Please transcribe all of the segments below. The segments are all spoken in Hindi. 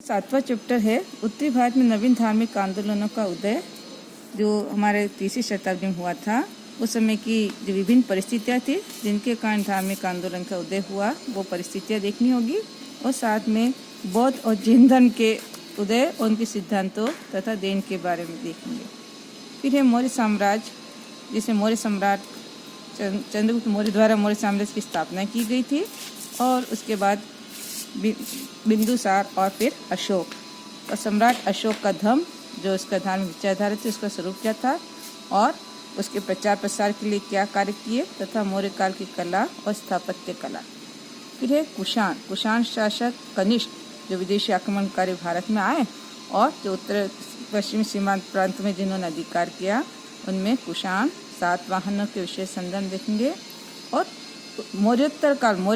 सातवां चैप्टर है उत्तरी भारत में नवीन धार्मिक आंदोलनों का उदय, जो हमारे 3वीं शताब्दी में हुआ था। उस समय की जो विभिन्न परिस्थितियाँ थी जिनके कारण धार्मिक आंदोलन का उदय हुआ, वो परिस्थितियाँ देखनी होगी। और साथ में बौद्ध और जैन धर्म के उदय और उनके सिद्धांतों तथा देन के बारे में देखेंगे। फिर है मौर्य साम्राज्य, जिसमें मौर्य सम्राट चंद्रगुप्त मौर्य द्वारा मौर्य साम्राज्य की स्थापना की गई थी। और उसके बाद बिंदुसार और फिर अशोक। और सम्राट अशोक का धर्म, जो उसका धार्मिक विचारधारा थी, उसका स्वरूप क्या था और उसके प्रचार प्रसार के लिए क्या कार्य किए, तथा मौर्य काल की कला और स्थापत्य कला। फिर है कुषाण शासक कनिष्क, जो विदेशी आक्रमणकारी भारत में आए और जो उत्तर पश्चिमी सीमांत प्रांत में जिन्होंने अधिकार किया, उनमें कुषाण सातवाहनों के विशेष संदर्भ देखेंगे। और मौर्य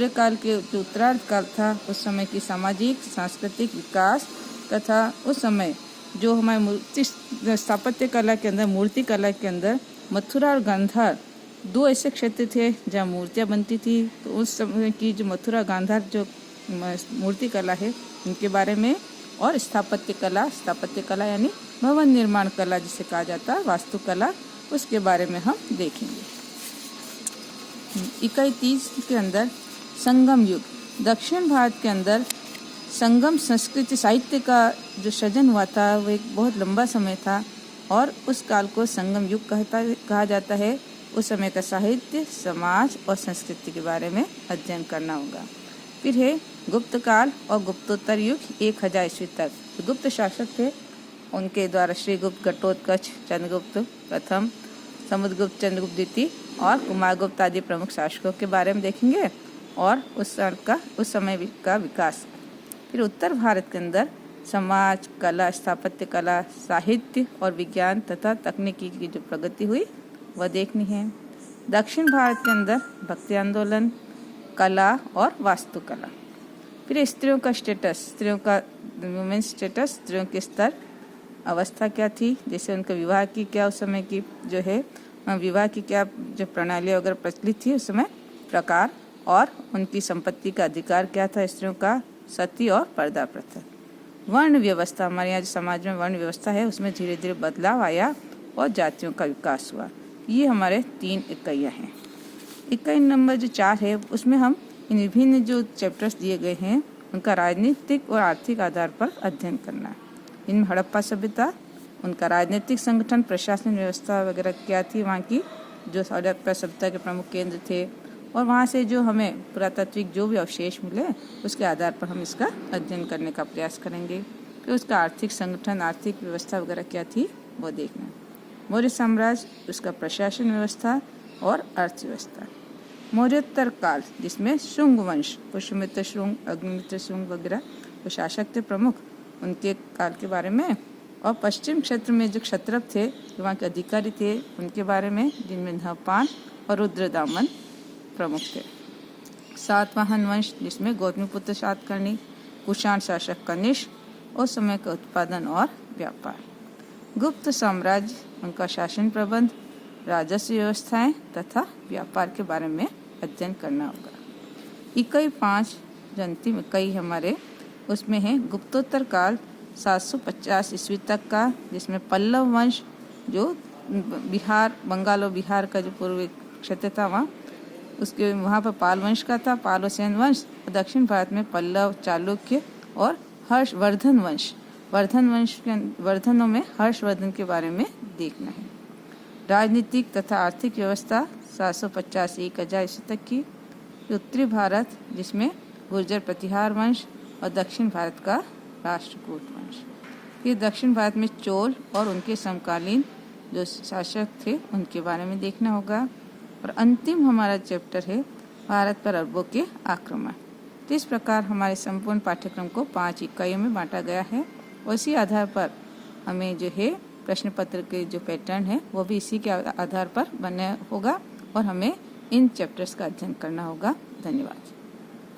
काल के जो उत्तरार्ध काल था, उस समय की सामाजिक सांस्कृतिक विकास तथा उस समय जो हमारे मूर्ति स्थापत्य कला के अंदर, मूर्ति कला के अंदर मथुरा और गांधार दो ऐसे क्षेत्र थे जहाँ मूर्तियाँ बनती थी। तो उस समय की जो मथुरा गांधार जो मूर्ति कला है, उनके बारे में, और स्थापत्य कला यानी भवन निर्माण कला जिसे कहा जाता है, वास्तुकला, उसके बारे में हम देखेंगे। इकाई 30 के अंदर संगम युग, दक्षिण भारत के अंदर संगम संस्कृति साहित्य का जो सृजन हुआ था, वो एक बहुत लंबा समय था और उस काल को संगम युग कहा जाता है। उस समय का साहित्य, समाज और संस्कृति के बारे में अध्ययन करना होगा। फिर है गुप्त काल और गुप्तोत्तर युग, 1000 ईस्वी तक। जो गुप्त शासक थे, उनके द्वारा श्रीगुप्त, घटोत्कच, चंद्रगुप्त प्रथम, समुद्रगुप्त, चंद्रगुप्त द्वितीय और कुमारगुप्त आदि प्रमुख शासकों के बारे में देखेंगे और उस समय का विकास। फिर उत्तर भारत के अंदर समाज, कला, स्थापत्य कला, साहित्य और विज्ञान तथा तकनीकी की जो प्रगति हुई, वह देखनी है। दक्षिण भारत के अंदर भक्ति आंदोलन, कला और वास्तुकला। फिर स्त्रियों का स्टेटस, वुमेन्स स्टेटस, स्त्रियों के स्तर, अवस्था क्या थी, जैसे उनका विवाह की क्या उस समय की जो है विवाह की क्या जो प्रणाली वगैरह प्रचलित थी उस समय, प्रकार, और उनकी संपत्ति का अधिकार क्या था स्त्रियों का, सती और पर्दा प्रथा। वर्ण व्यवस्था, हमारे यहाँ जो समाज में वर्ण व्यवस्था है, उसमें धीरे धीरे बदलाव आया और जातियों का विकास हुआ। ये हमारे 3 इकाइयाँ हैं। इकाई नंबर जो 4 है, उसमें हम इन विभिन्न जो चैप्टर्स दिए गए हैं, उनका राजनीतिक और आर्थिक आधार पर अध्ययन करना है। इनमें हड़प्पा सभ्यता, उनका राजनीतिक संगठन, प्रशासन व्यवस्था वगैरह क्या थी, वहाँ की जो हड़प्पा सभ्यता के प्रमुख केंद्र थे, और वहाँ से जो हमें पुरातात्विक जो भी अवशेष मिले, उसके आधार पर हम इसका अध्ययन करने का प्रयास करेंगे। फिर उसका आर्थिक संगठन, आर्थिक व्यवस्था वगैरह क्या थी, वो देखना। मौर्य साम्राज्य, उसका प्रशासन व्यवस्था और अर्थव्यवस्था। मौर्योत्तर काल, जिसमें शुंग वंश, पुष्यमित्र शुंग, अग्निमित्र शुंग वगैरह जो शासक थे प्रमुख, उनके काल के बारे में। और पश्चिम क्षेत्र में जो क्षत्रप थे, जो वहाँ के अधिकारी थे, उनके बारे में, जिनमें नहपान और रुद्रदामन प्रमुख थे। सातवाहन वंश, जिसमें गौतमीपुत्र सातकर्णी, कुषाण शासक कनिष्क, उस समय का उत्पादन और व्यापार। गुप्त साम्राज्य, उनका शासन प्रबंध, राजस्व व्यवस्थाएं तथा व्यापार के बारे में अध्ययन करना होगा। इकाई 5 जो अंतिम इकाई हमारे, उसमें है गुप्तोत्तर काल, 750 ईस्वी तक का, जिसमें पल्लव वंश, जो बिहार, बंगाल और बिहार का जो पूर्वी क्षेत्र था, वहाँ पर पाल वंश का था, पाल और सेन वंश। दक्षिण भारत में पल्लव, चालुक्य और हर्षवर्धन वंश। वर्धनों में हर्षवर्धन के बारे में देखना है। राजनीतिक तथा आर्थिक व्यवस्था 750 से 1000 ईस्वी तक की। उत्तरी भारत, जिसमें गुर्जर प्रतिहार वंश और दक्षिण भारत का राष्ट्रकूट वंश। फिर दक्षिण भारत में चोल और उनके समकालीन जो शासक थे, उनके बारे में देखना होगा। और अंतिम हमारा चैप्टर है भारत पर अरबों के आक्रमण। तो इस प्रकार हमारे संपूर्ण पाठ्यक्रम को 5 इकाइयों में बांटा गया है। उसी आधार पर हमें जो है प्रश्न पत्र के जो पैटर्न है, वो भी इसी के आधार पर बना होगा और हमें इन चैप्टर्स का अध्ययन करना होगा। धन्यवाद।